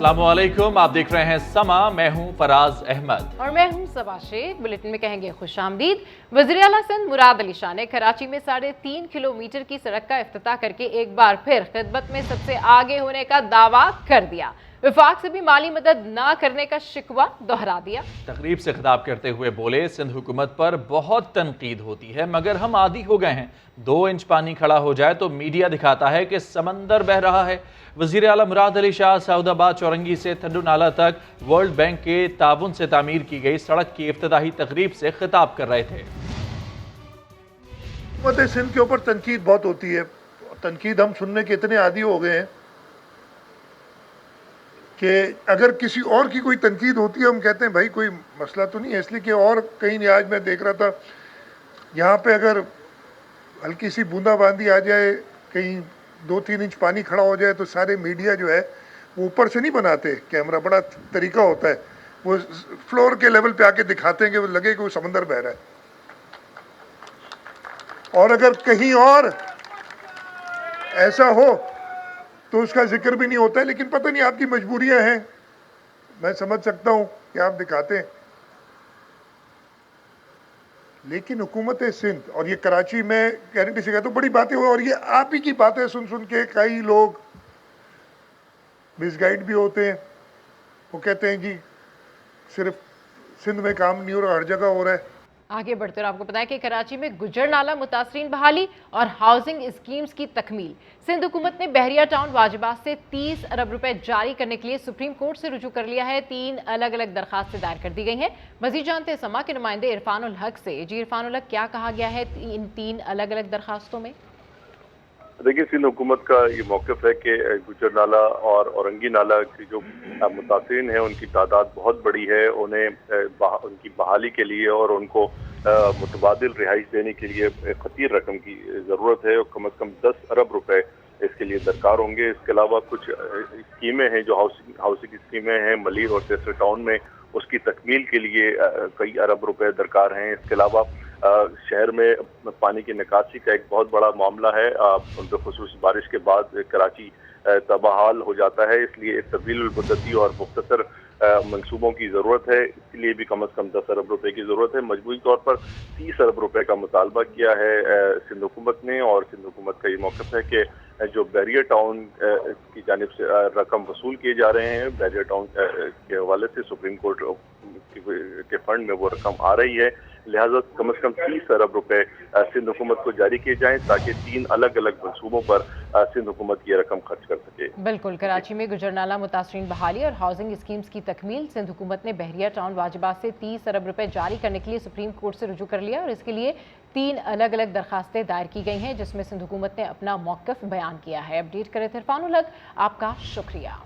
अस्सलाम वालेकुम, आप देख रहे हैं समा। मैं हूं फराज अहमद और मैं हूं सबा शेख। बुलेटिन में कहेंगे खुशामदीद। वज़ीर आला सिंध मुराद अली शाह ने कराची में 3.5 किलोमीटर की सड़क का इफ्तिताह करके एक बार फिर खिदमत में सबसे आगे होने का दावा कर दिया। विफाक से भी माली मदद ना करने का शिकवा दोहरा दिया। तकरीब से खिताब करते हुए बोले, सिंध हुकूमत पर बहुत तनकीद होती है मगर हम आदी हो गए हैं। 2 इंच पानी खड़ा हो जाए तो मीडिया दिखाता है कि समंदर बह रहा है। वज़ीर आला मुराद अली शाह सऊदाबाद चौरंगी से थंडू नाला तक वर्ल्ड बैंक के ताउन से तामीर की गई सड़क की इफ्तिताही तकरीब से खिताब कर रहे थे। हुकूमत सिंध के ऊपर तनकीद बहुत होती है। तनकीद हम सुनने के इतने आदी हो गए हैं कि अगर किसी और की कोई तनकीद होती है हम कहते हैं भाई कोई मसला तो नहीं है, इसलिए कि और कहीं नहीं। आज मैं देख रहा था यहाँ पे अगर हल्की सी बूंदाबांदी आ जाए, कहीं 2-3 इंच पानी खड़ा हो जाए तो सारे मीडिया जो है वो ऊपर से नहीं बनाते कैमरा, बड़ा तरीका होता है, वो फ्लोर के लेवल पे आके दिखाते हैं कि वो लगे कि वो समंदर बह रहा है। और अगर कहीं और ऐसा हो तो उसका जिक्र भी नहीं होता है। लेकिन पता नहीं आपकी मजबूरियां हैं, मैं समझ सकता हूं कि आप दिखाते हैं, लेकिन हुकूमत सिंध और ये कराची में गारंटी से कहता हूं बड़ी बातें हो। और ये आप ही की बातें सुन सुन के कई लोग मिसगाइड भी होते हैं। वो कहते हैं जी सिर्फ सिंध में काम नहीं हो रहा, हर जगह हो रहा है। आगे बढ़ते हुए आपको बताया कि कराची में गुजर नाला मुतासरीन बहाली और हाउसिंग स्कीम्स की तकमील। सिंध हुकूमत ने बहरिया टाउन वाजिबात से 30 अरब रुपए जारी करने के लिए सुप्रीम कोर्ट से रुजू कर लिया है। 3 अलग अलग दरखास्तें दायर कर दी गई हैं। मजीद जानते हैं समा के नुमाइंदे इरफान उल हक से। जी इरफान उल हक, क्या कहा गया है इन 3 अलग अलग दरखास्तों में? देखिए, सिंध हुकूमत का ये मौक़िफ़ है कि गुजर नाला और औरंगी नाला की जो मुतासिरीन हैं उनकी तादाद बहुत बड़ी है। उन्हें उनकी बहाली के लिए और उनको मुतबादिल रिहाइश देने के लिए खतीर रकम की ज़रूरत है और कम से कम 10 अरब रुपए इसके लिए दरकार होंगे। इसके अलावा कुछ स्कीमें हैं जो हाउसिंग स्कीमें हैं मलीर और तेसर टाउन में, उसकी तकमील के लिए कई अरब रुपए दरकार हैं। इसके अलावा शहर में पानी की निकासी का एक बहुत बड़ा मामला है। बिलखुसूस बारिश के बाद कराची तबाहाल हो जाता है, इसलिए तवील मुद्दती और मुख्तसर मंसूबों की ज़रूरत है। इसके लिए भी कम से कम 10 अरब रुपए की ज़रूरत है। मजबूरी तौर पर 30 अरब रुपए का मुतालबा किया है सिंध हुकूमत ने। और सिंध हुकूमत का ये मौक़िफ़ है कि जो बैरियर टाउन की जानिब से रकम वसूल किए जा रहे हैं, बैरियर टाउन के हवाले से सुप्रीम कोर्ट के फंड में वो रकम आ रही है, लिहाजा कम से कम 30 अरब रुपए सिंध हुकूमत को जारी किए जाएं ताकि 3 अलग अलग मंसूबों पर सिंध हुकूमत ये रकम खर्च कर सके। बिल्कुल। कराची में गुजरनाला मुतासरीन बहाली और हाउसिंग स्कीम्स की तकमील। सिंध हुकूमत ने बहरिया टाउन वाजिबात से 30 अरब रुपए जारी करने के लिए सुप्रीम कोर्ट से रुजू कर लिया और इसके लिए 3 अलग अलग दरखास्तें दायर की गई हैं, जिसमें सिंध हुकूमत ने अपना मौक़िफ़ बयान किया है। अपडेट करे थे इरफान उल हक, आपका शुक्रिया।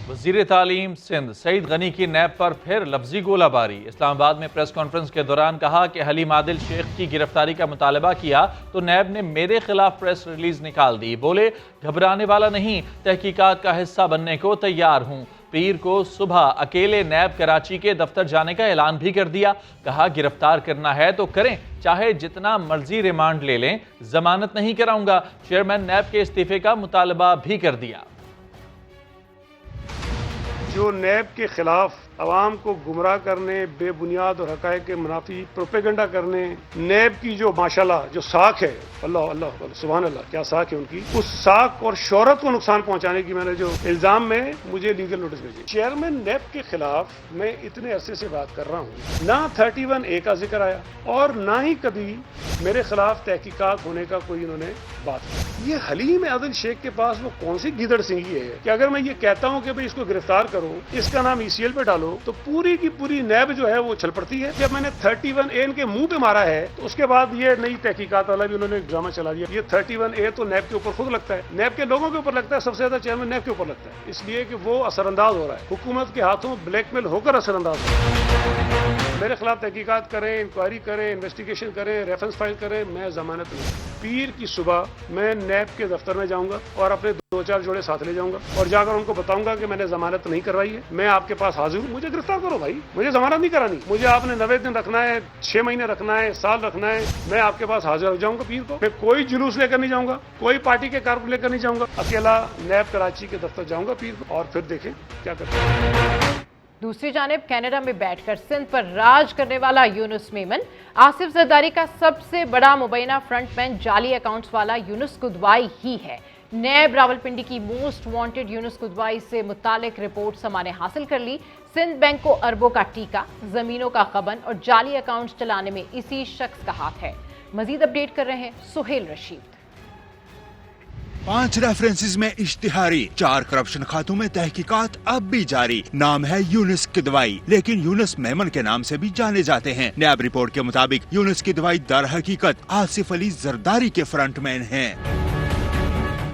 वज़ीर तालीम सिंध सईद गनी की नैब पर फिर लफ्जी गोलाबारी। इस्लामाबाद में प्रेस कॉन्फ्रेंस के दौरान कहा कि हलीम आदिल शेख की गिरफ्तारी का मुतालबा किया तो नैब ने मेरे खिलाफ प्रेस रिलीज निकाल दी। बोले, घबराने वाला नहीं, तहकीकात का हिस्सा बनने को तैयार हूँ। पीर को सुबह अकेले नैब कराची के दफ्तर जाने का ऐलान भी कर दिया। कहा, गिरफ्तार करना है तो करें, चाहे जितना मर्जी रिमांड ले लें, जमानत नहीं कराऊंगा। चेयरमैन नैब के इस्तीफे का मुतालबा भी कर दिया। जो नैब के खिलाफ अवाम को गुमराह करने, बेबुनियाद और हक़ाइक़ के मुनाफी प्रोपेगेंडा करने, नैब की जो माशाल्लाह जो साख है, अल्लाह अल्लाह सुभान अल्लाह, क्या साख है उनकी, उस साख और शोहरत को नुकसान पहुंचाने की मैंने जो इल्जाम में मुझे लीगल नोटिस भेजे। चेयरमैन नैब के खिलाफ मैं इतने अरसे से बात कर रहा हूँ, ना 31A का जिक्र आया और ना ही कभी मेरे खिलाफ तहकीकात होने का कोई इन्होंने बात की। ये हलीम आदिल शेख के पास वो कौन सी गिदड़ सिंगी है कि अगर मैं ये कहता हूँ कि भाई इसको गिरफ्तार करो, इसका नाम ECL पे डालो, तो पूरी की पूरी नैब जो है वो छल पड़ती है। जब मैंने 31A इनके मुंह पे मारा है तो उसके बाद ये नई तहकीकात वाला भी उन्होंने ड्रामा चला दिया। ये 31A तो नैब के ऊपर खुद लगता है, नैब के लोगों के ऊपर लगता है, सबसे ज्यादा चेयरमैन नैब के ऊपर लगता है, इसलिए कि वो असरअंदाज हो रहा है, हुकूमत के हाथों ब्लैकमेल होकर असरअंदाज हो रहा है। मेरे खिलाफ तहकीकात करें, इंक्वायरी करें, इन्वेस्टिगेशन करें, रेफरेंस फाइल करें, मैं जमानत नहीं। पीर की सुबह मैं नैब के दफ्तर में जाऊंगा और अपने 2-4 जोड़े साथ ले जाऊंगा और जाकर उनको बताऊंगा कि मैंने जमानत नहीं करवाई है, मैं आपके पास हाजिर हूं, मुझे गिरफ्तार करो भाई, मुझे जमानत नहीं करानी। मुझे आपने 90 दिन रखना है, 6 महीने रखना है, साल रखना है, मैं आपके पास हाजिर हो जाऊंगा पीर को। मैं कोई जुलूस लेकर नहीं जाऊंगा, कोई पार्टी के कारकुन लेकर नहीं जाऊंगा, अकेला नैब कराची के दफ्तर जाऊंगा पीर को, और फिर देखें क्या करते हैं। दूसरी जानिब कनाडा में बैठकर सिंध पर राज करने वाला यूनुस मेमन, आसिफ जरदारी का सबसे बड़ा मुबैना फ्रंटमैन जाली अकाउंट्स वाला यूनुस कुदवाई ही है। नैब रावलपिंडी की मोस्ट वांटेड यूनुस कुदवाई से मुतालिक रिपोर्ट समाने हासिल कर ली। सिंध बैंक को अरबों का टीका, जमीनों का गबन और जाली अकाउंट्स चलाने में इसी शख्स का हाथ है। मजीद अपडेट कर रहे हैं सुहेल रशीद। 5 रेफरेंसेस में इश्तिहारी, 4 करप्शन खातों में तहकीकात अब भी जारी। नाम है यूनुस किदवाई, लेकिन यूनुस मेमन के नाम से भी जाने जाते हैं। नैब रिपोर्ट के मुताबिक यूनुस किदवाई दर हकीकत आसिफ अली जरदारी के फ्रंटमैन हैं।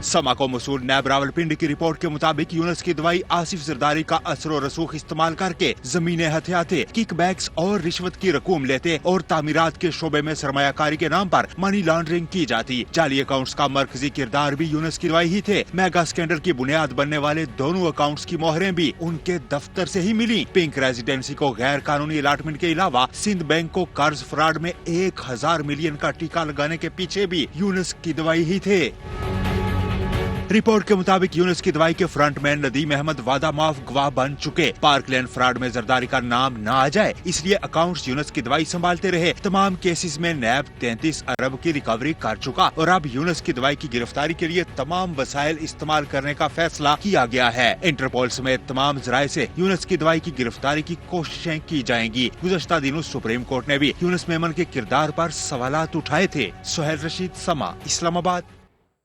समा को मसूल नैब रावलपिंडी की रिपोर्ट के मुताबिक यूनुस किदवाई आसिफ जरदारी का असर रसूख इस्तेमाल करके जमीनें हथियाते, किकबैक्स और रिश्वत की रकूम लेते और तामीरात के शोबे में सरमायाकारी के नाम पर मनी लॉन्ड्रिंग की जाती। जाली अकाउंट्स का मरकजी किरदार भी यूनुस किदवाई ही थे। मेगा स्कैंडल की बुनियाद बनने वाले दोनों अकाउंट्स की मोहरें भी उनके दफ्तर से ही मिली। पिंक रेजिडेंसी को गैर कानूनी अलाटमेंट के अलावा सिंध बैंक को कर्ज फ्रॉड में 1000 मिलियन का टीका लगाने के पीछे भी यूनुस किदवाई ही थे। रिपोर्ट के मुताबिक यूनुस किदवाई के फ्रंटमैन नदीम अहमद वादा माफ गवाह बन चुके। पार्कलैंड फ्रॉड में जरदारी का नाम न आ जाए इसलिए अकाउंट्स यूनुस किदवाई संभालते रहे। तमाम केसेस में नैब 33 अरब की रिकवरी कर चुका और अब यूनुस किदवाई की गिरफ्तारी के लिए तमाम वसाइल इस्तेमाल करने का फैसला किया गया है। इंटरपोल समेत तमाम जराये से यूनुस किदवाई की गिरफ्तारी की कोशिशें की जाएंगी। गुज़श्ता दिनों सुप्रीम कोर्ट ने भी यूनुस मेमन के किरदार पर सवालात उठाए थे। सुहेल रशीद, समा, इस्लामाबाद।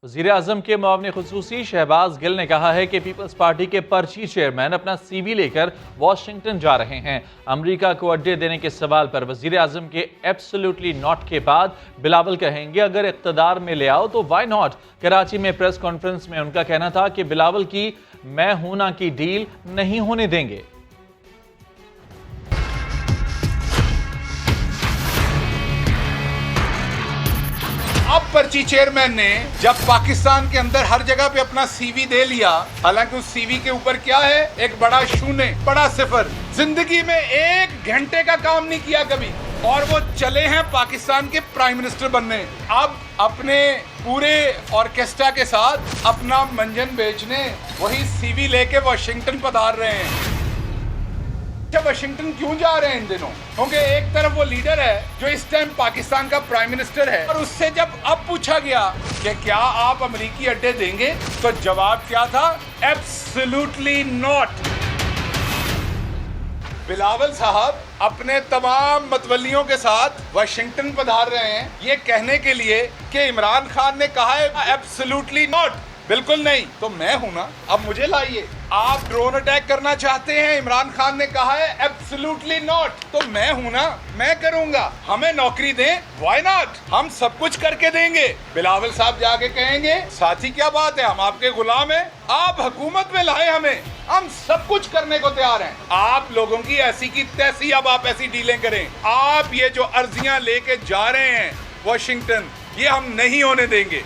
वज़ीर-ए-आज़म के मुआविन खुसूसी शहबाज गिल ने कहा है कि पीपल्स पार्टी के पर्ची चेयरमैन अपना CV लेकर वाशिंगटन जा रहे हैं। अमेरिका को अड्डे देने के सवाल पर वज़ीर-ए-आज़म के एब्सोल्युटली नॉट के बाद बिलावल कहेंगे अगर इक़्तिदार में ले आओ तो वाई नॉट। कराची में प्रेस कॉन्फ्रेंस में उनका कहना था कि बिलावल की मैं हूं ना की डील नहीं होने देंगे। अब पर्ची चेयरमैन ने जब पाकिस्तान के अंदर हर जगह पे अपना CV दे लिया, हालांकि उस CV के ऊपर क्या है, एक बड़ा शून्य, बड़ा सिफर, जिंदगी में 1 घंटे का काम नहीं किया कभी, और वो चले हैं पाकिस्तान के प्राइम मिनिस्टर बनने। अब अपने पूरे ऑर्केस्ट्रा के साथ अपना मंजन बेचने वही CV लेके वाशिंगटन पधार रहे हैं। वाशिंगटन क्यों जा रहे हैं इन दिनों? क्योंकि एक तरफ वो लीडर है जो इस टाइम पाकिस्तान का प्राइम मिनिस्टर है, और उससे जब अब पूछा गया कि क्या आप अमेरिकी अड्डे देंगे, तो जवाब क्या था? Absolutely not. बिलावल साहब अपने तमाम मतवलियों के साथ वाशिंगटन पधार रहे हैं ये कहने के लिए कि इमरान खान ने कहा है एब्सोल्युटली नॉट, बिल्कुल नहीं, तो मैं हूं ना, अब मुझे लाइए। आप ड्रोन अटैक करना चाहते हैं, इमरान खान ने कहा है एब्सोल्युटली नॉट, तो मैं हूं ना, मैं करूंगा। हमें नौकरी दें, व्हाई नॉट, हम सब कुछ करके देंगे। बिलावल साहब जाके कहेंगे साथी क्या बात है, हम आपके गुलाम हैं, आप हुकूमत में लाए हमें, हम सब कुछ करने को तैयार हैं। आप लोगों की ऐसी की तैसी अब आप ऐसी डीलें करें। आप ये जो अर्जियां लेके जा रहे हैं वाशिंगटन, ये हम नहीं होने देंगे।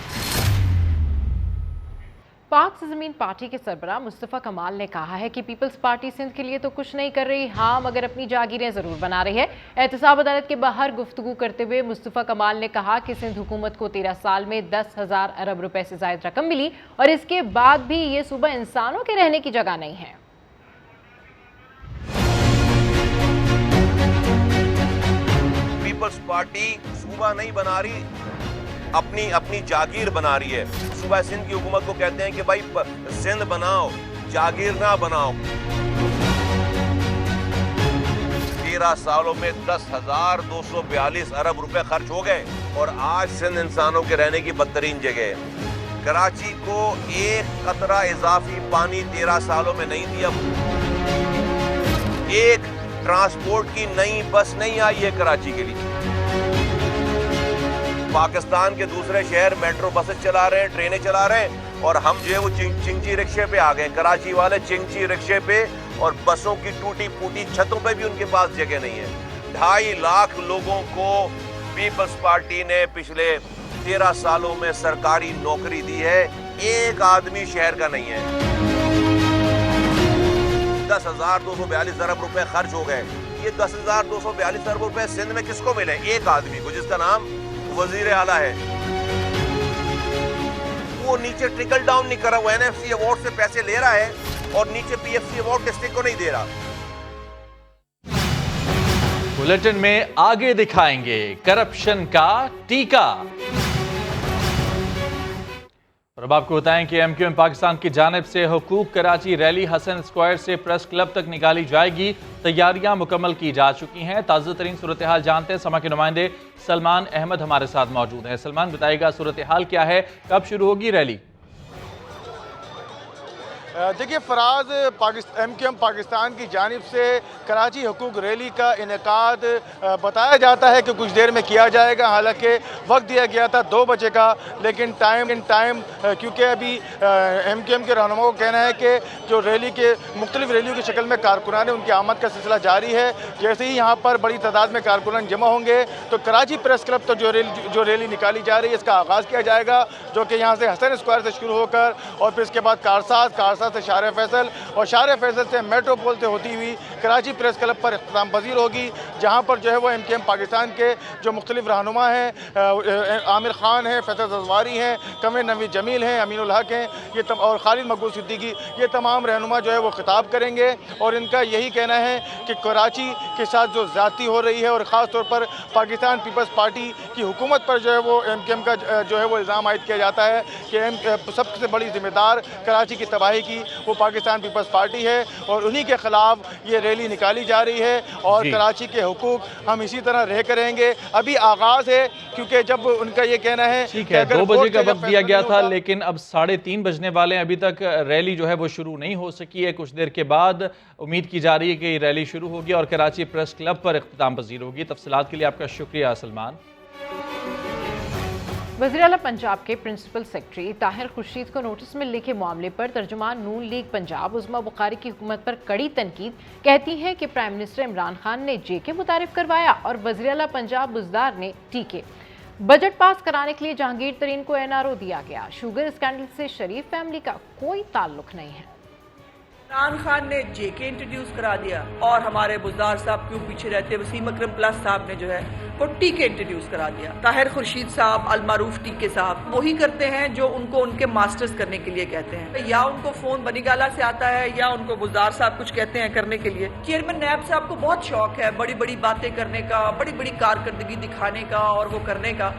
पाक से ज़मीन पार्टी के सरबराह मुस्तफ़ा कमाल ने कहा है कि पीपल्स पार्टी सिंध के लिए तो कुछ नहीं कर रही, हाँ मगर अपनी जागीरें ज़रूर बना रही है। एहतसाब अदालत के बाहर गुफ्तगू करते हुए मुस्तफ़ा कमाल ने कहा कि सिंध हुकूमत को 13 साल में 10,000 अरब रुपए से ज़ायद रकम मिली और इसके बाद भी ये सूबा इंसानों के रहने की जगह नहीं है। पीपल्स पार्टी सूबा नहीं बना रही, अपनी जागीर बना रही है। सूबा सिंध की हुकूमत को कहते हैं कि भाई सिंध बनाओ, जागीर ना बनाओ। 13 सालों में 10,242 अरब रुपए खर्च हो गए और आज सिंध इंसानों के रहने की बदतरीन जगह है। कराची को एक कतरा इजाफी पानी 13 सालों में नहीं दिया। एक ट्रांसपोर्ट की नई बस नहीं आई है कराची के लिए। पाकिस्तान के दूसरे शहर मेट्रो बसेस चला रहे हैं, ट्रेनें चला रहे हैं, और हम जो है वो चिंची रिक्शे पे आ गए। कराची वाले चिंची रिक्शे पे और बसों की टूटी फूटी छतों पे भी उनके पास जगह नहीं है। 2.5 लाख लोगों को पीपल्स पार्टी ने पिछले 13 सालों में सरकारी नौकरी दी है, एक आदमी शहर का नहीं है। 10,242 अरब रुपए खर्च हो गए। ये 10,242 अरब रुपए सिंध में किसको मिले? एक आदमी को, जिसका नाम वजीर आला है। वो नीचे ट्रिकल डाउन नहीं कर रहा, वो NFC अवार्ड से पैसे ले रहा है और नीचे PFC अवार्ड डिस्ट्रिक्ट को नहीं दे रहा। बुलेटिन में आगे दिखाएंगे करप्शन का टीका। और अब आपको बताएं कि MQM पाकिस्तान की जानिब से हुकूक कराची रैली हसन स्क्वायर से प्रेस क्लब तक निकाली जाएगी। तैयारियां मुकम्मल की जा चुकी हैं। ताज़ा तरीन सूरत हाल जानते हैं। समा के नुमाइंदे सलमान अहमद हमारे साथ मौजूद हैं। सलमान, बताइएगा सूरत हाल क्या है, कब शुरू होगी रैली? देखिए फराज, MQM पाकिस्तान की जानिब से कराची हुकूक रैली का इनेकाद बताया जाता है कि कुछ देर में किया जाएगा। हालांकि वक्त दिया गया था 2 बजे का, लेकिन टाइम क्योंकि अभी MQM के रहनुमाओं को कहना है कि जो रैली के मुख्तलिफ रैलियों की शक्ल में कारकुनान है, उनकी आमद का सिलसिला जारी है। जैसे ही यहाँ पर बड़ी तादाद में कारकुनान जमा होंगे तो कराची प्रेस क्लब तो जो रैली निकाली जा रही है इसका आगाज़ किया जाएगा, जो कि यहाँ से हसन स्क्वायर से शुरू होकर और फिर इसके बाद कारसाज से शार फैसल और शार फैसल से मेट्रोपोल से होती हुई कराची प्रेस क्लब पर इख्तिताम पजीर होगी, जहाँ पर जो है वो MQM पाकिस्तान के जो मुख्तलिफ रहनुमा हैं, आमिर खान हैं, फैसल जजवारी हैं, कमर नवीद जमील हैं, अमीनुल हक हैं, ये और खालिद मकबूल सिद्दीकी, ये तमाम रहनुमा जो है वो खिताब करेंगे। और इनका यही कहना है कि कराची के साथ जो ज़्यादती हो रही है और ख़ास तौर पर पाकिस्तान पीपल्स पार्टी की हुकूमत पर जो है वो MQM का जो है वो इल्ज़ाम आयद किया जाता है कि सबसे बड़ी जिम्मेदार कराची की तबाही की वो पाकिस्तान पीपल्स पार्टी है और उन्हीं के खिलाफ ये रैली निकाली जा रही है। और कराची के हुकूक हम इसी तरह रह करेंगे। अभी आगाज़ है, क्योंकि जब उनका ये कहना है ठीक है 2 बजे का वक्त दिया गया था, लेकिन अब 3:30 बजने वाले हैं, अभी तक रैली जो है वो शुरू नहीं हो सकी है। कुछ देर के बाद उम्मीद की जा रही है कि ये रैली शुरू होगी और कराची प्रेस क्लब पर इख्तिताम पजीर होगी। तफसीलात के लिए आपका शुक्रिया सलमान। वज़ीर आला पंजाब के प्रिंसिपल सेक्रेटरी ताहिर खुर्शीद को नोटिस मिलने के मामले पर तर्जुमान नून लीग पंजाब उस्मा बुखारी की हुकूमत पर कड़ी तनकीद कहती है कि प्राइम मिनिस्टर इमरान खान ने JK मुतारिफ करवाया और वज़ीर आला पंजाब बुज़दार ने TK। बजट पास कराने के लिए जहांगीर तरीन को NRO दिया गया। शुगर स्कैंडल से शरीफ फैमिली का कोई ताल्लुक नहीं है। इमरान खान ने JK इंट्रोड्यूस करा दिया और हमारे बुज़दार साहब क्यों पीछे रहते, वसीम अकरम प्लस साहब ने जो है वो TK इंट्रोड्यूस करा दिया। ताहिर खुर्शीद साहब अलमारूफ TK साहब वही करते हैं जो उनको उनके मास्टर्स करने के लिए कहते हैं, या उनको फोन बनीगाला से आता है या उनको बुज़दार साहब कुछ कहते हैं करने के लिए। चेयरमैन नैब साहब को बहुत शौक है बड़ी बड़ी बातें करने का, बड़ी बड़ी कारकर्दगी दिखाने का और वो करने का।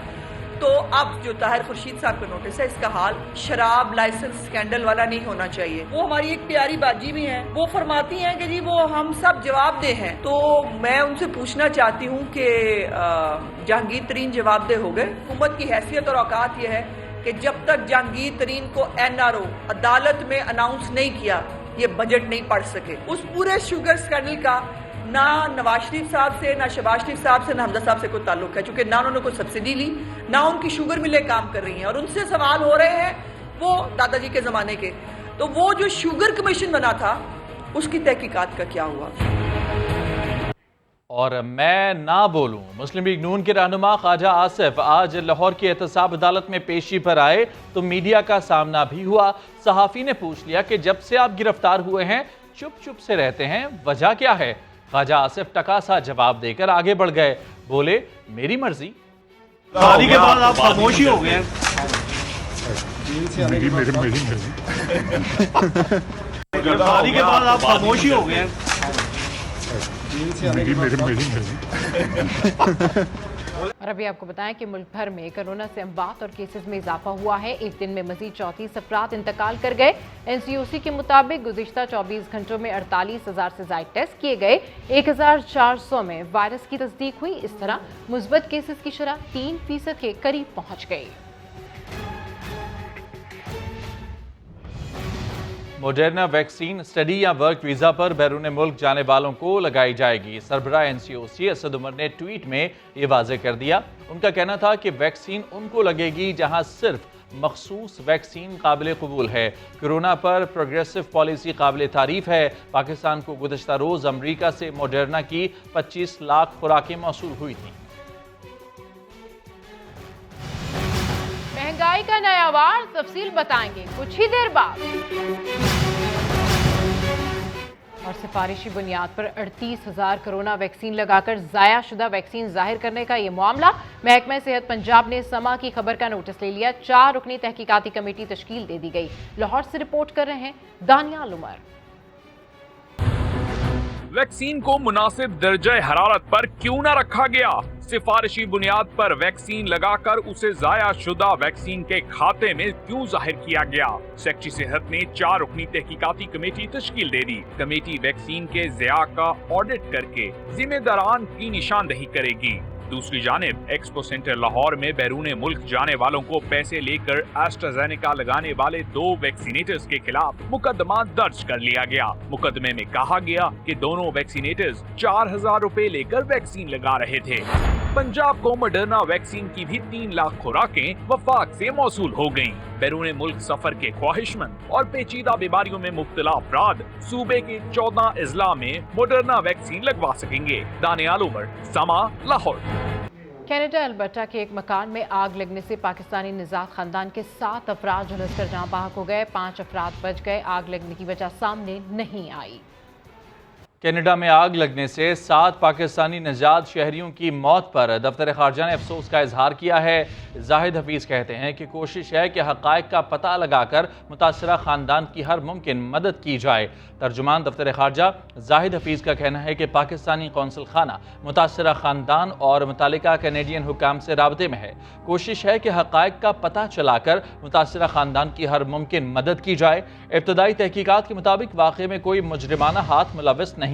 तो अब जो ताहिर खुर्शीद साहब का नोटिस है, इसका हाल शराब लाइसेंस स्कैंडल वाला नहीं होना चाहिए। वो हमारी एक प्यारी बाजी भी हैं, वो फरमाती हैं कि जी वो हम सब जवाबदेह हैं। तो मैं उनसे पूछना चाहती हूँ कि जहांगीर तरीन जवाबदेह हो गए? हुकूमत की हैसियत और औकात ये है कि जब तक जहांगीर तरीन को NRO अदालत में अनाउंस नहीं किया, ये बजट नहीं पढ़ सके। उस पूरे शुगर स्कैंडल का ना नवाज शरीफ साहब से, ना शहबाज शरीफ साहब से, ना हमजा साहब से कोई ताल्लुक है, क्योंकि ना उन्होंने कोई सब्सिडी ली, ना उनकी शुगर मिलें काम कर रही हैं और उनसे सवाल हो रहे हैं वो दादाजी के ज़माने के। तो वो जो शुगर कमीशन बना था उसकी तहकीकात का क्या हुआ? और मैं ना बोलूं, मुस्लिम लीग नून के रहनुमा ख्वाजा आसिफ आज लाहौर की एहतसाब अदालत में पेशी पर आए तो मीडिया का सामना भी हुआ। सहाफ़ी ने पूछ लिया कि जब से आप गिरफ्तार हुए हैं चुप चुप से रहते हैं, वजह क्या है? ख्वाजा आसिफ टकासा जवाब देकर आगे बढ़ गए, बोले मेरी मर्जी। शादी के बाद आप खामोशी हो गए हैं। शादी के बाद आप खामोशी हो गए हैं। और अभी आपको बताएं कि मुल्क भर में कोरोना से अमवात और केसेस में इजाफा हुआ है। एक दिन में मजीद 34 अफराद इंतकाल कर गए। NCOC के मुताबिक गुज़िश्ता 24 घंटों में 48,000 से ज़ायद टेस्ट किए गए। 1,400 में वायरस की तस्दीक हुई। इस तरह मुस्बत केसेस की शरह 3% के करीब पहुंच गई। मोडर्ना वैक्सीन स्टडी या वर्क वीज़ा पर बैरून मुल्क जाने वालों को लगाई जाएगी। सरबराह NCOC असद उमर ने ट्वीट में ये वाज़ेह कर दिया। उनका कहना था कि वैक्सीन उनको लगेगी जहां सिर्फ मखसूस वैक्सीन काबिल कबूल है। कोरोना पर प्रोग्रेसिव पॉलिसी काबिल तारीफ है। पाकिस्तान को गुज़श्ता रोज़ अमरीका से मोडर्ना की 25 लाख खुराकें मौसूल हुई थी। महंगाई का नया वार, तफसील बताएंगे कुछ ही देर बाद। اور سفارشی بنیاد پر 38,000 کورونا ویکسین لگا کر ضائع شدہ ویکسین ظاہر کرنے کا یہ معاملہ، محکمہ صحت پنجاب نے سما کی خبر کا نوٹس لے لیا۔ 4 رکنی تحقیقاتی کمیٹی تشکیل دے دی گئی۔ لاہور سے رپورٹ کر رہے ہیں دانیال عمر۔ ویکسین کو مناسب درجہ حرارت پر کیوں نہ رکھا گیا؟ سفارشی بنیاد پر ویکسین لگا کر اسے ضائع شدہ ویکسین کے کھاتے میں کیوں ظاہر کیا گیا؟ سیکٹری صحت نے 4 رکنی تحقیقاتی کمیٹی تشکیل دے دی۔ کمیٹی ویکسین کے ضیاع کا آڈٹ کر کے ذمہ داران کی نشاندہی کرے گی۔ دوسری جانب ایکسپو سینٹر لاہور میں بیرون ملک جانے والوں کو پیسے لے کر ایسٹرازینیکا لگانے والے 2 ویکسینیٹرز کے خلاف مقدمہ درج کر لیا گیا۔ مقدمے میں کہا گیا کہ دونوں ویکسینیٹرز 4,000 روپے لے کر ویکسین لگا رہے تھے۔ پنجاب کو مڈرنا ویکسین کی بھی 3 لاکھ خوراکیں وفاق سے موصول ہو گئیں۔ بیرون ملک سفر کے خواہش مند اور پیچیدہ بیماریوں میں مبتلا افراد صوبے کے 14 اضلاع میں مڈرنا ویکسین لگوا سکیں گے۔ دانیال عمر، سما، لاہور۔ کینیڈا البرٹا کے ایک مکان میں آگ لگنے سے پاکستانی نژاد خاندان کے 7 افراد جھلس کر جاں بحق ہو گئے، 5 افراد بچ گئے۔ آگ لگنے کی وجہ سامنے نہیں آئی۔ کینیڈا میں آگ لگنے سے 7 پاکستانی نژاد شہریوں کی موت پر دفتر خارجہ نے افسوس کا اظہار کیا ہے۔ زاہد حفیظ کہتے ہیں کہ کوشش ہے کہ حقائق کا پتہ لگا کر متاثرہ خاندان کی ہر ممکن مدد کی جائے۔ ترجمان دفتر خارجہ زاہد حفیظ کا کہنا ہے کہ پاکستانی قونصل خانہ متاثرہ خاندان اور متعلقہ کینیڈین حکام سے رابطے میں ہے۔ کوشش ہے کہ حقائق کا پتہ چلا کر متاثرہ خاندان کی ہر ممکن مدد کی جائے۔ ابتدائی تحقیقات کے مطابق واقعے میں کوئی مجرمانہ ہاتھ ملوث نہیں۔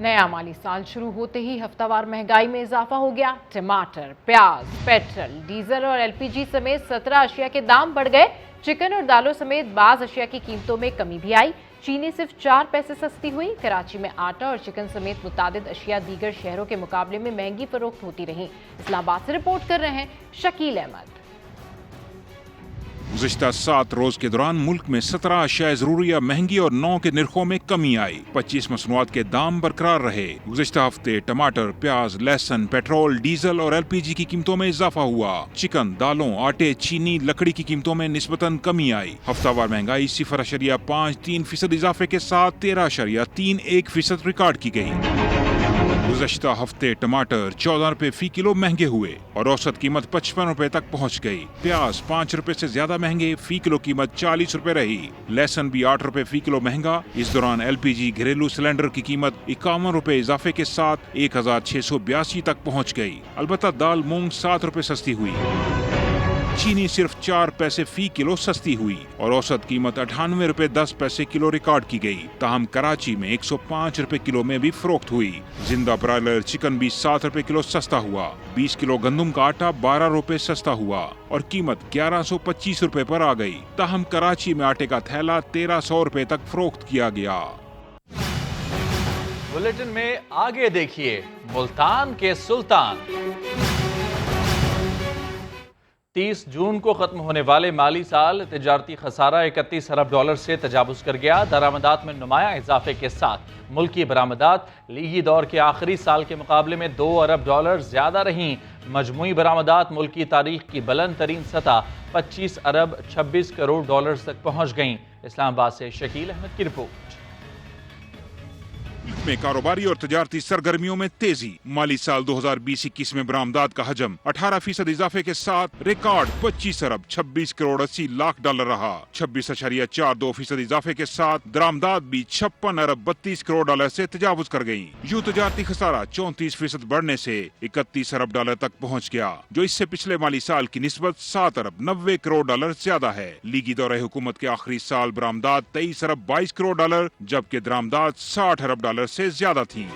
نیا مالی سال شروع ہوتے ہی ہفتہ وار مہنگائی میں اضافہ ہو گیا۔ ٹماٹر، پیاز، پیٹرول، ڈیزل اور LPG سمیت 17 اشیاء کے دام بڑھ گئے۔ چکن اور دالوں سمیت بعض اشیاء کی قیمتوں میں کمی بھی آئی۔ چینی صرف 4 پیسے سستی ہوئی۔ کراچی میں آٹا اور چکن سمیت متعدد اشیاء دیگر شہروں کے مقابلے میں مہنگی فروخت ہوتی رہیں۔ اسلام آباد سے رپورٹ کر رہے ہیں شکیل احمد۔ گزشتہ 7 روز کے دوران ملک میں 17 اشیاء ضروریہ مہنگی اور 9 کے نرخوں میں کمی آئی۔ 25 مصنوعات کے دام برقرار رہے۔ گزشتہ ہفتے ٹماٹر، پیاز، لہسن، پیٹرول، ڈیزل اور LPG کی قیمتوں میں اضافہ ہوا۔ چکن، دالوں، آٹے، چینی، لکڑی کی قیمتوں میں نسبتاً کمی آئی۔ ہفتہ وار مہنگائی 0.53% اضافے کے ساتھ 13.31% ریکارڈ کی گئی۔ گزشتہ ہفتے ٹماٹر 14 روپے فی کلو مہنگے ہوئے اور اوسط قیمت 55 روپے تک پہنچ گئی۔ پیاز 5 روپے سے زیادہ مہنگے، فی کلو قیمت 40 روپے رہی۔ لہسن بھی 8 روپے فی کلو مہنگا۔ اس دوران LPG گھریلو سلنڈر کی قیمت 51 روپے اضافے کے ساتھ 1682 تک پہنچ گئی۔ البتہ دال مونگ 7 روپے سستی ہوئی۔ چینی صرف 4 پیسے فی کلو سستی ہوئی اور اوسط قیمت 98 روپے 10 پیسے کلو ریکارڈ کی گئی۔ تاہم کراچی میں 105 روپے کلو میں بھی فروخت ہوئی۔ زندہ برائلر چکن بھی 7 روپے کلو سستا ہوا۔ 20 کلو گندم کا آٹا 12 روپے سستا ہوا اور قیمت 1125 روپے پر آ گئی۔ تاہم کراچی میں آٹے کا تھیلا 1300 روپے تک فروخت کیا گیا۔ بلیٹن میں آگے دیکھیے، ملتان کے سلطان۔ 30 جون کو ختم ہونے والے مالی سال تجارتی خسارہ 31 ارب ڈالر سے تجاوز کر گیا۔ درآمدات میں نمایاں اضافے کے ساتھ ملکی برآمدات لیگی دور کے آخری سال کے مقابلے میں 2 ارب ڈالر زیادہ رہیں۔ مجموعی برآمدات ملکی تاریخ کی بلند ترین سطح 25 ارب 26 کروڑ ڈالر تک پہنچ گئیں۔ اسلام آباد سے شکیل احمد کی رپورٹ۔ میں کاروباری اور تجارتی سرگرمیوں میں تیزی۔ مالی سال 2020-21 میں برآمدات کا حجم 18% اضافے کے ساتھ ریکارڈ 25 ارب 26 کروڑ 80 لاکھ ڈالر رہا۔ 26.42% اضافے کے ساتھ درآمدات بھی 56 ارب 32 کروڑ ڈالر سے تجاوز کر گئیں۔ یوں تجارتی خسارہ 34% بڑھنے سے 31 ارب ڈالر تک پہنچ گیا، جو اس سے پچھلے مالی سال کی نسبت 7 ارب 90 کروڑ ڈالر زیادہ ہے۔ لیگی دور حکومت کے آخری سال برآمدات 23 ارب 22 کروڑ ڈالر جبکہ درآمدات 60 ارب ڈالر سے زیادہ تھیں۔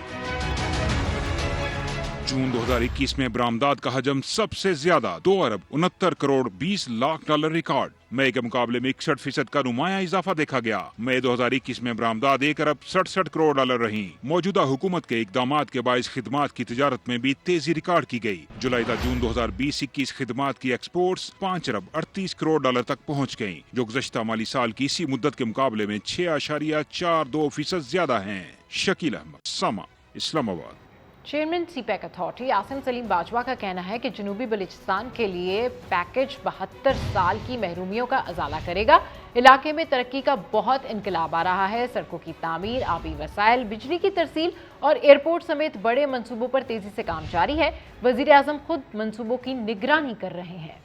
جون 2021 میں برآمدات کا حجم سب سے زیادہ 2 ارب 69 کروڑ 20 لاکھ ڈالر ریکارڈ۔ مئی کے مقابلے میں 61% کا نمایاں اضافہ دیکھا گیا۔ مئی 2021 میں برآمدات 1 ارب 67 کروڑ ڈالر رہیں۔ موجودہ حکومت کے اقدامات کے باعث خدمات کی تجارت میں بھی تیزی ریکارڈ کی گئی۔ جولائی تا جون 2020-21 خدمات کی ایکسپورٹس 5 ارب 38 کروڑ ڈالر تک پہنچ گئیں، جو گزشتہ مالی سال کی اسی مدت کے مقابلے میں 6.42% زیادہ ہیں۔ شکیل احمد، سما، اسلام آباد۔ Chairman CPEC authority Asim Salim Bajwa का कहना है कि जनूबी बलूचिस्तान के लिए पैकेज 72 साल की महरूमियों का अजाला करेगा। इलाके में तरक्की का बहुत इनकलाब आ रहा है। सड़कों की तामीर, आबी वसाइल, बिजली की तरसील और एयरपोर्ट समेत बड़े मंसूबों पर तेजी से काम जारी है। वजीर आजम खुद मंसूबों की निगरानी कर रहे हैं।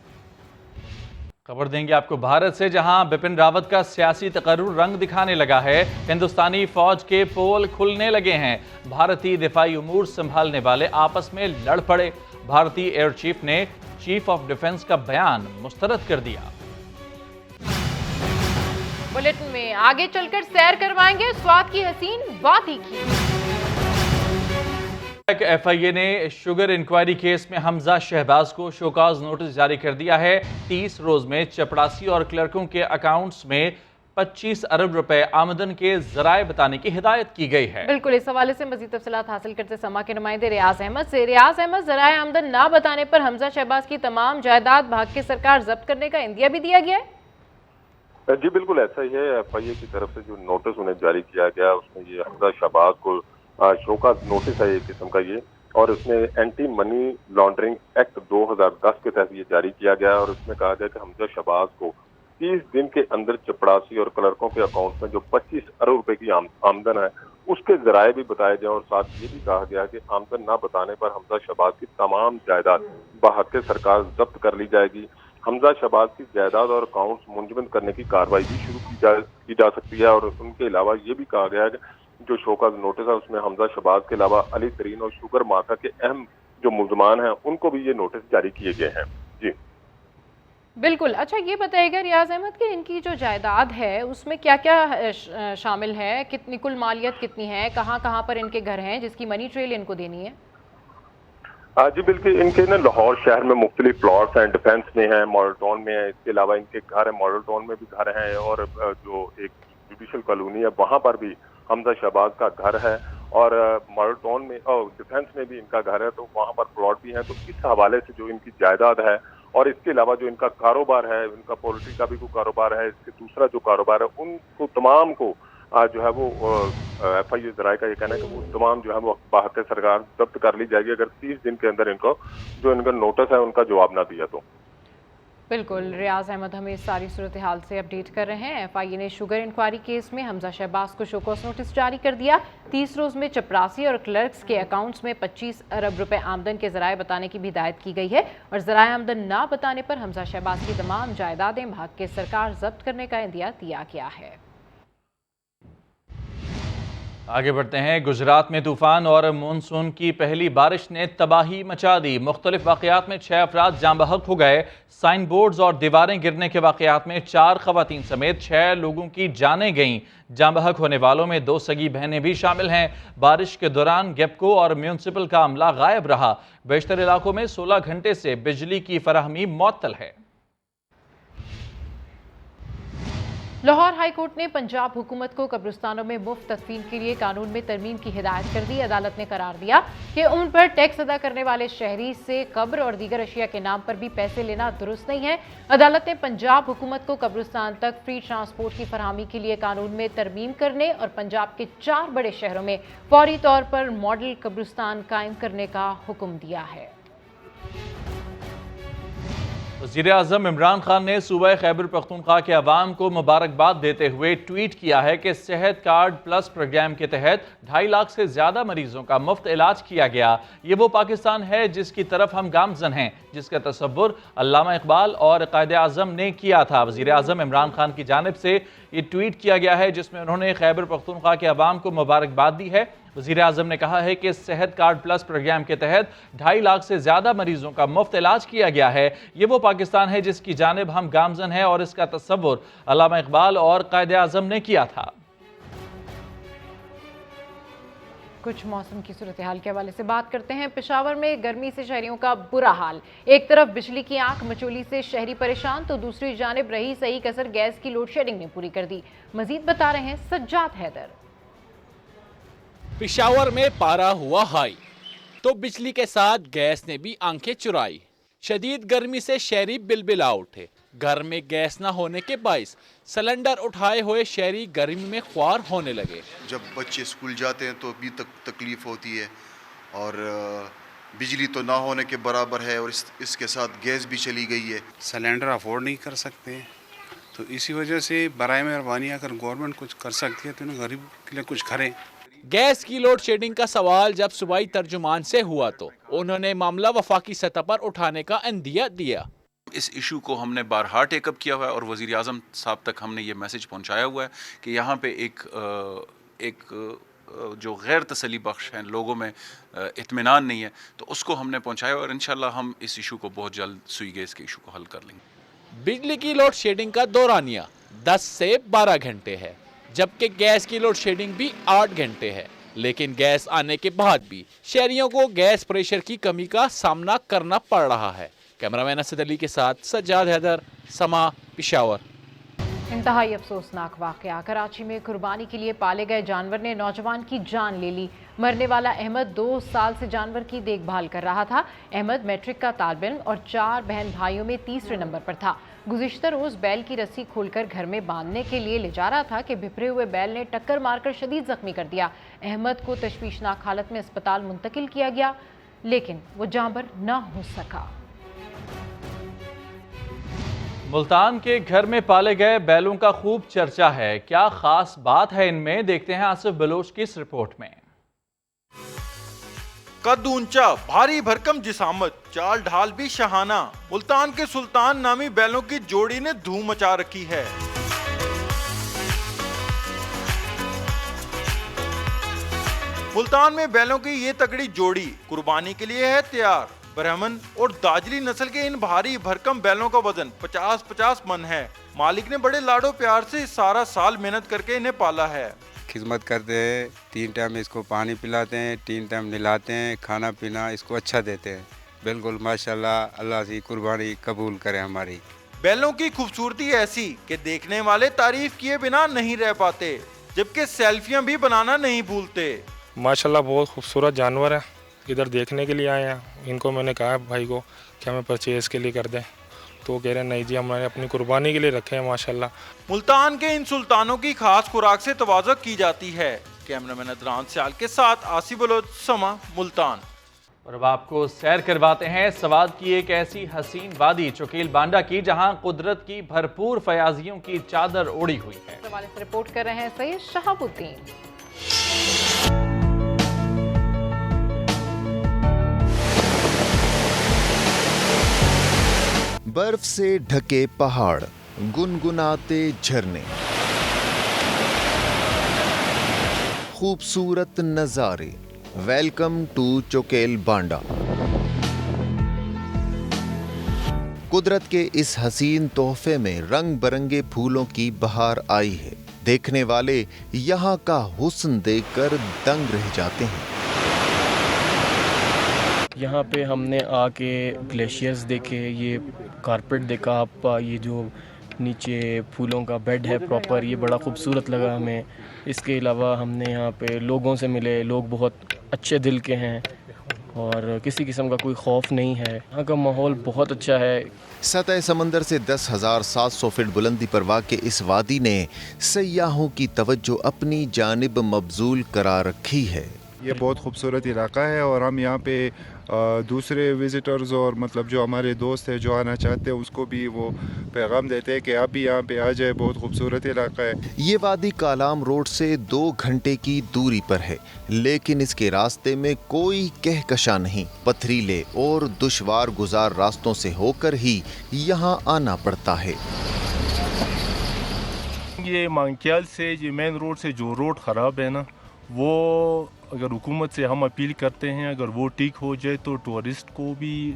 खबर देंगे आपको भारत से, जहां बिपिन रावत का सियासी तकर्रुर रंग दिखाने लगा है। हिंदुस्तानी फौज के पोल खुलने लगे हैं। भारतीय दिफाई उमूर संभालने वाले आपस में लड़ पड़े। भारतीय एयर चीफ ने चीफ ऑफ डिफेंस का बयान मुस्तरद कर दिया। बुलेटिन में आगे चलकर सैर करवाएंगे स्वाद की हसीन वादी की। एफआईए ने शुगर इंक्वायरी केस में हमजा शहबाज को शोकाज नोटिस जारी कर दिया है। 30 रोज में चपड़ासी और क्लर्कों के अकाउंट्स में 25 अरब रुपए आमदन के जराए बताने की हिदायत की गई है। बिल्कुल, इस हवाले से मजीद तफसीलात हासिल करते समा के नुमाइंदे रियाज अहमद से। रियाज अहमद, जराए आमदन ना बताने पर हमजा शहबाज की तमाम जायदाद भाग के सरकार जब्त करने का इंदिया भी दिया गया है। जी बिल्कुल ऐसा ही है। एफआईए की तरफ से जो नोटिस उन्हें जारी किया गया उसमें ये हमजा शहबाज को शोकाज नोटिस है एक किस्म का ये, और उसमें एंटी मनी लॉन्ड्रिंग एक्ट 2010 के तहत ये जारी किया गया। और उसमें कहा गया कि हमजा शहबाज को 30 दिन के अंदर चपड़ासी और क्लर्कों के अकाउंट में जो 25 अरब रुपए की आमदन है उसके जराए भी बताए गए। और साथ ये भी कहा गया कि आमदन ना बताने पर हमजा शहबाज की तमाम जायदाद बहक़ सरकार जब्त कर ली जाएगी। हमजा शहबाज की जायदाद और अकाउंट्स मुंजमद करने की कार्रवाई भी शुरू की जा सकती है। और उनके अलावा ये भी कहा गया है कि जो शोकाज नोटिस है उसमें हमजा शहबाज के अलावा अली तरीन और शुगर मार्का के अहम जो मुल्जमान हैं उनको भी ये नोटिस जारी किए गए हैं। जी बिल्कुल। अच्छा, ये बताइएगा रियाज अहमद कि इनकी जो जायदाद है उसमें क्या क्या शामिल है, कितनी कुल मालियत कितनी है, कहाँ कहाँ पर इनके घर हैं जिसकी मनी ट्रेल इनको देनी है? जी बिल्कुल, इनके ना लाहौर शहर में मुख्तलिफ प्लॉट्स हैं, डिफेंस में है, मॉडल टाउन में है। इसके अलावा इनके घर है, मॉडल टाउन में भी घर हैं, और जो एक जुडिशल कॉलोनी है वहाँ पर भी हमजा शहबाज का घर है, और मॉडल टाउन में और डिफेंस में भी इनका घर है, तो वहाँ पर प्लॉट भी हैं। तो इस हवाले से जो इनकी जायदाद है और इसके अलावा जो इनका कारोबार है, इनका पोल्ट्री का भी कोई कारोबार है, इसके दूसरा जो कारोबार है, उनको तमाम को जो है वो एफआईए जराए का ये कहना है कि वो तमाम जो है वो बहक़ सरकार जब्त कर ली जाएगी अगर 30 दिन के अंदर इनको जो इनका नोटिस है उनका जवाब ना दिया तो। बिल्कुल, रियाज अहमद हमें इस सारी सूरत हाल से अपडेट कर रहे हैं। एफआईए ने शुगर इंक्वायरी केस में हमजा शहबाज को शोकॉज नोटिस जारी कर दिया। 30 रोज में चपरासी और क्लर्क्स के अकाउंट्स में 25 अरब रुपए आमदन के जराए बताने की भी हिदायत की गई है, और जराए आमदन ना बताने पर हमजा शहबाज की तमाम जायदादें भाग के सरकार जब्त करने का इंदिया दिया गया है। आगे बढ़ते हैं। गुजरात में तूफान और मानसून की पहली बारिश ने तबाही मचा दी। मुख्तलिफ वाक़यात में 6 अफराद जाँ बहक हो गए। साइन बोर्ड्स और दीवारें गिरने के वाक़यात में 4 ख़वातीन समेत 6 लोगों की जानें गईं। जाँ बहक होने वालों में 2 सगी बहनें भी शामिल हैं। बारिश के दौरान गेपको और म्यूनसिपल का अमला गायब रहा। बेशतर इलाकों में 16 घंटे से बिजली की फराहमी मुअत्तल है। लाहौर हाई कोर्ट ने पंजाब हुकूमत को कब्रिस्तानों में मुफ्त तदफीन के लिए कानून में तरमीम की हिदायत कर दी। अदालत ने करार दिया कि उन पर टैक्स अदा करने वाले शहरी से कब्र और दीगर अशिया के नाम पर भी पैसे लेना दुरुस्त नहीं है। अदालत ने पंजाब हुकूमत को कब्रिस्तान तक फ्री ट्रांसपोर्ट की फरहमी के लिए कानून में तरमीम करने और पंजाब के 4 बड़े शहरों में फौरी तौर पर मॉडल कब्रिस्तान कायम करने का हुक्म दिया है। वज़ीर-ए-आज़म इमरान खान ने सूबा खैबर पख्तूनख्वा के अवाम को मुबारकबाद देते हुए ट्वीट किया है कि सेहत कार्ड प्लस प्रोग्राम के तहत 2.5 लाख से ज़्यादा मरीजों का मुफ्त इलाज किया गया। ये वो पाकिस्तान है जिसकी तरफ हम गामज़न हैं, जिसका तसव्वुर अल्लामा इकबाल और क़ायद-ए-आज़म ने किया था। वज़ीर-ए-आज़म इमरान खान की जानिब से ये ट्वीट किया गया है जिसमें उन्होंने खैबर पख्तूनख्वा के अवाम को मुबारकबाद दी है। वज़ीर-ए-आज़म ने कहा है कि सेहत कार्ड प्लस प्रोग्राम के तहत 2.5 लाख से ज़्यादा मरीजों का मुफ्त इलाज किया गया है। ये वो पाकिस्तान है जिसकी जानिब हम गामज़न हैं और इसका तसव्वुर अल्लामा इकबाल और क़ायद-ए-आज़म ने किया था। कुछ मौसम की सूरत हाल के हवाले से बात करते हैं। पेशावर में गर्मी से शहरियों का बुरा हाल। एक तरफ बिजली की आंख मचोली से शहरी परेशान, तो दूसरी जानिब रही सही कसर गैस की लोड शेडिंग ने पूरी कर दी। मजीद बता रहे हैं सज्जाद हैदर। पेशावर में पारा हुआ हाई तो बिजली के साथ गैस ने भी आंखें चुराई। शदीद गर्मी से शहरी बिलबिला उठे। घर में गैस न होने के बाइस सिलेंडर उठाए हुए शहरी गर्मी में ख्वार होने लगे। जब बच्चे स्कूल जाते हैं तो भी तकलीफ होती है, اور بجلی تو نہ ہونے کے برابر ہے اور اس کے ساتھ گیس بھی چلی گئی ہے. سلینڈر افورڈ نہیں کر سکتے, تو اسی وجہ سے برائے مہربانی اگر گورنمنٹ کچھ کر سکتی ہے تو انہیں غریب کے لیے کچھ کریں. گیس کی لوڈ شیڈنگ کا سوال جب صوبائی ترجمان سے ہوا تو انہوں نے معاملہ وفاقی سطح پر اٹھانے کا عندیہ دیا. اس ایشو کو ہم نے بارہا ٹیک اپ کیا ہوا ہے اور وزیر اعظم صاحب تک ہم نے یہ میسج پہنچایا ہوا ہے کہ یہاں پہ ایک جو غیر تسلی بخش ہیں, لوگوں میں اطمینان نہیں ہے, تو اس کو ہم نے پہنچایا اور انشاءاللہ ہم اس ایشو کو بہت جلد سوئی گیس کے ایشو کو حل کر لیں گے. بجلی کی لوڈ شیڈنگ کا دورانیہ 10 سے 12 گھنٹے ہے, جبکہ گیس کی لوڈ شیڈنگ بھی 8 گھنٹے ہے. لیکن گیس آنے کے بعد بھی شہریوں کو گیس پریشر کی کمی کا سامنا کرنا پڑ رہا ہے. کیمرامین اسد علی کے ساتھ سجاد حیدر, سما, پشاور. انتہائی افسوسناک واقعہ. کراچی میں قربانی کے لیے پالے گئے جانور نے نوجوان کی جان لے لی. مرنے والا احمد 2 سال سے جانور کی دیکھ بھال کر رہا تھا. احمد میٹرک کا طالب علم اور 4 بہن بھائیوں میں تیسرے نمبر پر تھا. گزشتہ روز بیل کی رسی کھول کر گھر میں باندھنے کے لیے لے جا رہا تھا کہ بھپرے ہوئے بیل نے ٹکر مار کر شدید زخمی کر دیا. احمد کو تشویشناک حالت میں اسپتال منتقل کیا گیا, لیکن وہ جانبر نہ ہو سکا. ملتان کے گھر میں پالے گئے بیلوں کا خوب چرچا ہے. کیا خاص بات ہے ان میں, دیکھتے ہیں آصف بلوچ کی اس رپورٹ میں. قد اونچا, بھاری بھرکم جسامت, چال ڈھال بھی شاہانہ, ملتان کے سلطان نامی بیلوں کی جوڑی نے دھوم مچا رکھی ہے. ملتان میں بیلوں کی یہ تگڑی جوڑی قربانی کے لیے ہے تیار. برہمن اور داجلی نسل کے ان بھاری بھرکم بیلوں کا وزن 50-50 من ہے. مالک نے بڑے لاڈو پیار سے سارا سال محنت کر کے انہیں پالا ہے. خدمت کرتے ہیں, 3 ٹائم اس کو پانی پلاتے ہیں, 3 ٹائم نہلاتے ہیں, کھانا پینا اس کو اچھا دیتے ہیں. بالکل ماشاءاللہ, اللہ سے قربانی قبول کرے ہماری. بیلوں کی خوبصورتی ایسی کہ دیکھنے والے تعریف کیے بنا نہیں رہ پاتے, جبکہ سیلفیاں بھی بنانا نہیں بھولتے. ماشاءاللہ بہت خوبصورت جانور ہے, ادھر دیکھنے کے لیے آئے ہیں. ان کو میں نے کہا بھائی کو کہ ہمیں پرچیز کے لیے کر دیں, تو وہ کہہ رہے ہیں نہیں جی, ہم نے اپنی قربانی کے لیے رکھے ہیں. ماشاءاللہ ملتان کے ان سلطانوں کی خاص خوراک سے تواضع کی جاتی ہے. کیمرامین ادران سیال کے ساتھ آصف بلوچ, سما, ملتان. اور اب آپ کو سیر کرواتے ہیں سوات کی ایک ایسی حسین وادی چوکیل بانڈا کی, جہاں قدرت کی بھرپور فیاضیوں کی چادر اوڑھی ہوئی ہے. اس حوالے سے رپورٹ کر رہے ہیں سید شہاب الدین. برف سے ڈھکے پہاڑ, گنگناتے جھرنے, خوبصورت نظارے. Welcome to Chokel Banda. قدرت کے اس حسین تحفے میں رنگ برنگے پھولوں کی بہار آئی ہے. دیکھنے والے یہاں کا حسن دیکھ کر دنگ رہ جاتے ہیں. یہاں پہ ہم نے آ کے گلیشیئرز دیکھے, یہ کارپیٹ دیکھا آپ, یہ جو نیچے پھولوں کا بیڈ ہے پراپر, یہ بڑا خوبصورت لگا ہمیں. اس کے علاوہ ہم نے یہاں پہ لوگوں سے ملے, لوگ بہت اچھے دل کے ہیں اور کسی قسم کا کوئی خوف نہیں ہے. یہاں کا ماحول بہت اچھا ہے. سطح سمندر سے 10,700 فٹ بلندی پر واقع اس وادی نے سیاحوں کی توجہ اپنی جانب مبذول کرا رکھی ہے. یہ بہت خوبصورت علاقہ ہے اور ہم یہاں پہ دوسرے وزٹرز اور مطلب جو ہمارے دوست ہیں جو آنا چاہتے ہیں اس کو بھی وہ پیغام دیتے ہیں کہ آپ بھی یہاں پہ آ جائے. بہت خوبصورت علاقہ ہے. یہ وادی کالام روڈ سے 2 گھنٹے کی دوری پر ہے, لیکن اس کے راستے میں کوئی کہکشاں نہیں. پتھریلے اور دشوار گزار راستوں سے ہو کر ہی یہاں آنا پڑتا ہے. یہ مانکیال سے یہ مین روڈ سے جو روڈ خراب ہے نا, وہ اگر حکومت سے ہم اپیل کرتے ہیں اگر وہ ٹھیک ہو جائے تو ٹورسٹ کو بھی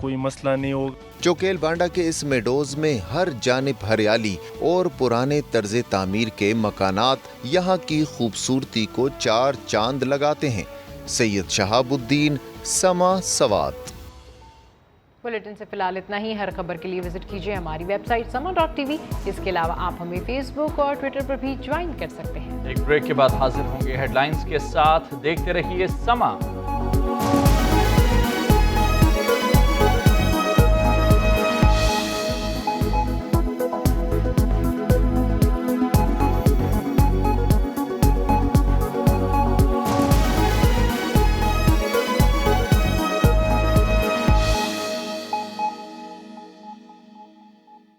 کوئی مسئلہ نہیں ہوگا. چوکیل بانڈا کے اس میڈوز میں ہر جانب ہریالی اور پرانے طرز تعمیر کے مکانات یہاں کی خوبصورتی کو 4 چاند لگاتے ہیں. سید شہاب الدین, سما, سوات. بلیٹن سے فی الحال اتنا ہی. ہر خبر کے لیے وزٹ کیجیے ہماری ویب سائٹ sama.tv. اس کے علاوہ آپ ہمیں فیس بک اور ٹویٹر پر بھی جوائن کر سکتے ہیں. ایک بریک کے بعد حاضر ہوں گے ہیڈ لائنز کے ساتھ. دیکھتے رہیے سما.